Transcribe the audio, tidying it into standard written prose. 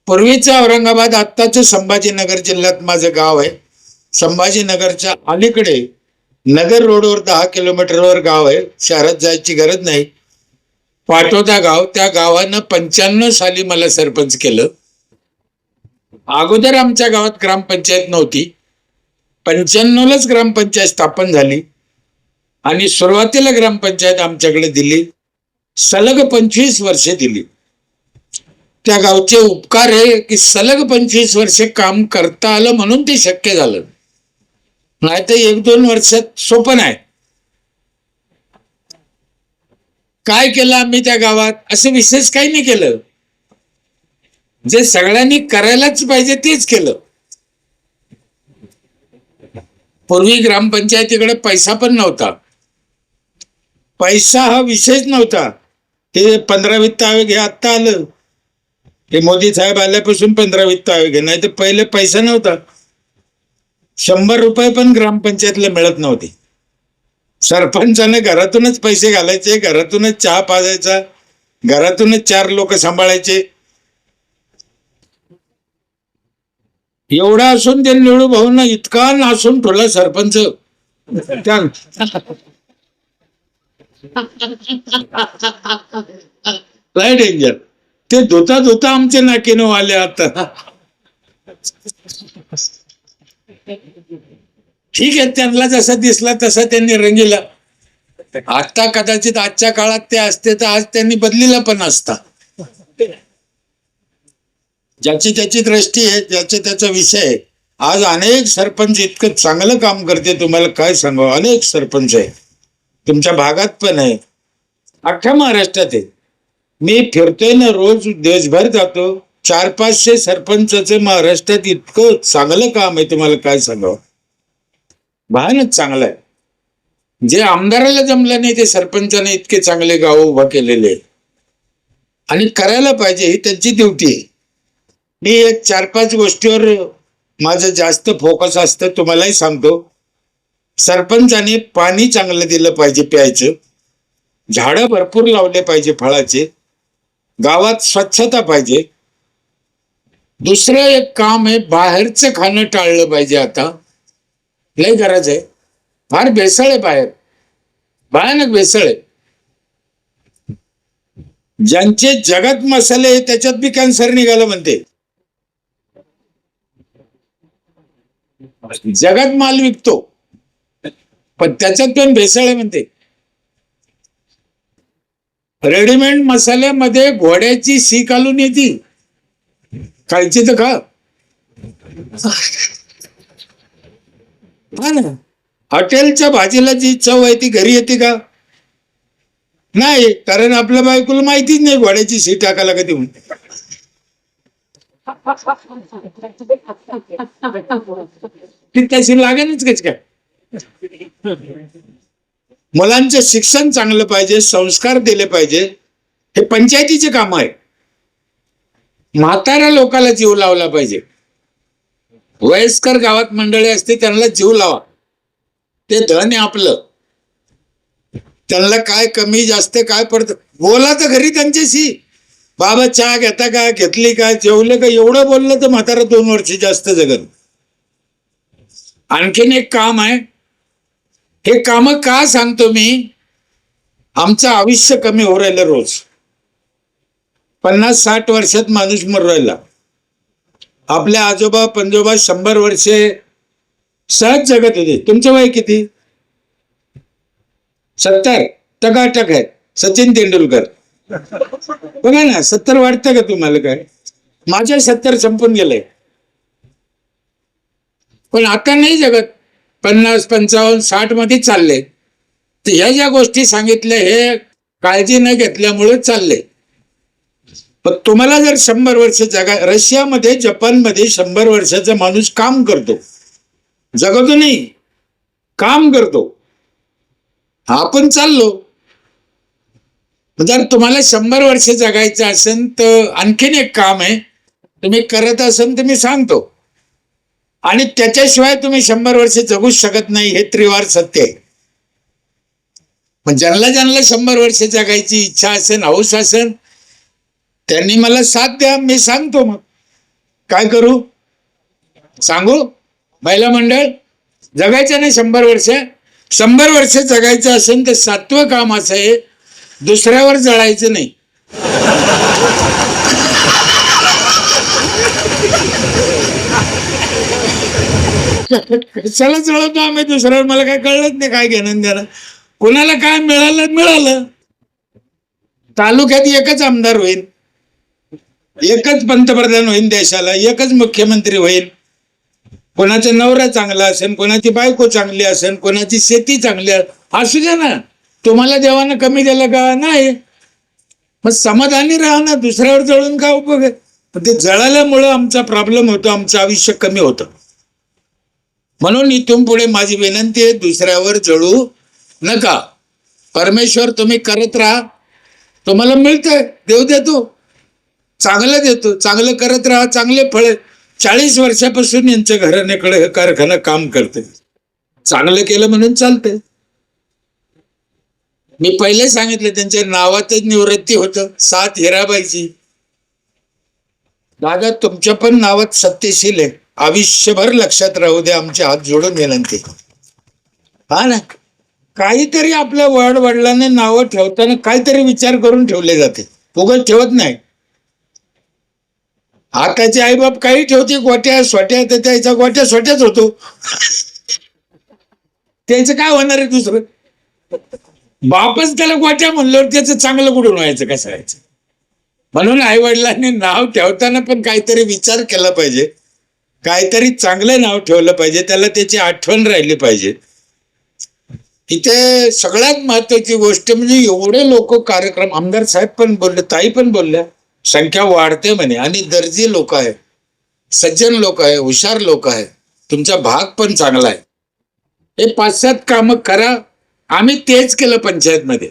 पूर्वीचं औरंगाबाद, आत्ताचं संभाजीनगर जिल्ह्यात माझं गाव आहे. संभाजीनगरच्या अलीकडे नगर रोडवर 10 किलोमीटरवर गाव आहे. शहरात जायची गरज नाही. पाटोदा गाव, त्या गावानं 95 साली मला सरपंच केलं. अगोदर आमच्या गावात ग्रामपंचायत नव्हती. 95लाच ग्रामपंचायत स्थापन झाली आणि सुरुवातीला ग्रामपंचायत आमच्याकडे दिली. सलग 25 वर्षे दिली. त्या गावचे उपकार आहे की सलग 25 वर्षे काम करता आलं म्हणून ते शक्य झालं. नाही तर 1-2 वर्षात सोपं नाही. काय केलं आम्ही त्या गावात? असं विशेष काही नाही केलं. जे सगळ्यांनी करायलाच पाहिजे तेच केलं. पूर्वी ग्रामपंचायतीकडे पैसा पण नव्हता. पैसा हा विषयच नव्हता. ते 15 वित्त आयोग हे आत्ता आलं. हे मोदी साहेब आल्यापासून 15 वित्त आयोग आहे. नाही तर पहिले पैसा नव्हता. 100 रुपये पण ग्रामपंचायतला मिळत नव्हते. सरपंचाने घरातूनच पैसे घालायचे, घरातूनच चहा पाजायचा, घरातूनच 4 लोक सांभाळायचे. एवढा असून ते निळू भाऊंना इतका नासून ठेवला सरपंच. लय डेंजर. ते धुता धुता आमचे नाकीनो आले आता. ठीक आहे, त्यांना जसा दिसला तसा त्यांनी रंगीला. आता कदाचित आजच्या काळात ते असते तर आज त्यांनी बदलीला पण असता. ज्याची त्याची दृष्टी आहे, ज्याचा त्याचा विषय आहे. आज अनेक सरपंच इतकं चांगलं काम करते, तुम्हाला काय सांगावं. अनेक सरपंच आहे, तुमच्या भागात पण आहे, अख्ख्या महाराष्ट्रात आहे. मी फिरतोय ना, रोज देशभर जातो. 400-500 सरपंचाचं महाराष्ट्रात इतकं चांगलं काम आहे, तुम्हाला काय सांगावं. भयानक चांगलं आहे. जे आमदाराला जमलं नाही ते सरपंचाने इतके चांगले गाव उभा केलेले आणि करायला पाहिजे, ही त्यांची ड्युटी आहे. मी एक 4-5 गोष्टीवर माझं जास्त फोकस असतं. तुम्हालाही सांगतो, सरपंचाने पाणी चांगलं दिलं पाहिजे प्यायचं, झाडं भरपूर लावले पाहिजे फळाचे, गावात स्वच्छता पाहिजे. दुसरं एक काम आहे, बाहेरचं खाणं टाळलं पाहिजे. आता लय गरज आहे. फार भेसळ आहे बाहेर, भयानक भेसळ आहे. ज्यांचे जगात मसाले त्याच्यात बी कॅन्सर निघालं म्हणते. जगात माल विकतो पण त्याच्यात पण भेसळ आहे म्हणते. रेडीमेड मसाल्यामध्ये घोड्याची शी घालून येते. खायची तर खा. हा ना, हॉटेलच्या भाजीला जी चव आहे ती घरी येते का? नाही, कारण आपल्या बायकोला माहितीच नाही घोड्याची शी टाकायला कधी म्हणते. ती त्याशी लागेलच कच काय. मुलांचं शिक्षण चांगलं पाहिजे, संस्कार दिले पाहिजे, हे पंचायतीचे काम आहे. म्हाताऱ्या लोकांना जीव लावला पाहिजे. वयस्कर गावात मंडळी असते, त्यांना जीव लावा. ते धन आहे आपलं. त्यांना काय कमी जास्त काय पडतं, बोला तर घरी त्यांच्याशी. बाबा चहा घेता का, घेतली का, जेवले का, एवढं बोललं तर म्हातारा 2 वर्ष जास्त जगन. आणखीन एक काम आहे. हे काम का सांगतो मी? आमचं आयुष्य कमी हो राहिलं. रोज 50-60 वर्षात माणूस मरू राहिला. आपल्या आजोबा पंजोबा 100 वर्षे सहज जगत होते. तुमचं वय किती? 70. टकाटक आहे. सचिन तेंडुलकर. बघा ना, 70 वाटतं का तुम्हाला? काय माझ्या 70 संपून गेलंय. पण आता नाही जगत. 50, 55, 60 मध्ये चालले. तर ह्या ज्या गोष्टी सांगितल्या हे काळजी न घेतल्यामुळे चालले. पण तुम्हाला जर 100 वर्ष जगा, रशियामध्ये जपानमध्ये 100 वर्षाचा माणूस काम करतो, जगतो नाही, काम करतो. आपण चाललो. जर तुम्हाला 100 वर्ष जगायचं असेल तर आणखीन एक काम आहे, तुम्ही करत असेल तर मी सांगतो. आणि त्याच्याशिवाय तुम्ही 100 वर्ष जगूच शकत नाही, हे त्रिवार सत्य आहे. पण ज्यांना 100 वर्ष जगायची इच्छा असेल, हौस असेल, त्यांनी मला साथ द्या, मी सांगतो. मग काय करू सांगू? महिला मंडळ जगायचं नाही 100 वर्ष. 100 वर्ष जगायचं असेल तर 7वं काम असं आहे, दुसऱ्यावर जळायचं नाही. कशाला जळवतो आम्ही दुसऱ्यावर? मला काय कळलंच नाही काय घेणं देणं. कोणाला काय मिळालं मिळालं. तालुक्यात एकच आमदार होईल, एकच पंतप्रधान होईल देशाला, एकच मुख्यमंत्री होईल. कोणाचा नवरा चांगला असेल, कोणाची बायको चांगली असेल, कोणाची शेती चांगली असू द्या ना. तुम्हाला देवानं कमी दिलं का? नाही. मग समाधानी राहा ना, दुसऱ्यावर जळून का उपयोग आहे? पण ते जळाल्यामुळं आमचा प्रॉब्लेम होतो, आमचं आयुष्य कमी होतं. म्हणून इथून पुढे माझी विनंती आहे, दुसऱ्यावर जळू नका. परमेश्वर तुम्ही करत राहा, तुम्हाला मिळतंय, देव देतो, चांगलं देतो. चांगलं करत राहा, चांगले फळ. 40 वर्षापासून यांच्या घराण्याकडे हे कारखाना काम करते, चांगलं केलं म्हणून चालतंय. मी पहिले सांगितलं त्यांच्या नावातच निवृत्ती होतं, 7 हिराबाईची. दादा तुमच्या पण नावात सत्यशील आहे, आयुष्यभर लक्षात राहू दे. आमचे हात जोडून विनंती. हा ना, काहीतरी आपल्या वडिलांनी नावं ठेवताना काहीतरी विचार करून ठेवले जाते, उगाच ठेवत नाही. आताचे आईबाप काही ठेवते, गोट्या सोट्या, तर त्याचा गोट्या सोट्याच होतो. त्याचं काय होणार आहे दुसरं? बापच त्याला गोट्या म्हणल्यावर त्याचं चांगलं कुठून व्हायचं, कसं व्हायचं? म्हणून आई वडिलांनी नाव ठेवताना पण काहीतरी विचार केला पाहिजे, काहीतरी चांगलं नाव ठेवलं पाहिजे, त्याला त्याची आठवण राहिली पाहिजे. इथे सगळ्यात महत्वाची गोष्ट म्हणजे एवढे लोक कार्यक्रम, आमदार साहेब पण बोलले, ताई पण बोलल्या, संख्या वाढते म्हणे. आणि दर्जी लोक आहे, सज्जन लोक आहे, हुशार लोक आहे, तुमचा भाग पण चांगला आहे. हे 5-7 कामं करा. आम्ही तेच केलं पंचायत मध्ये.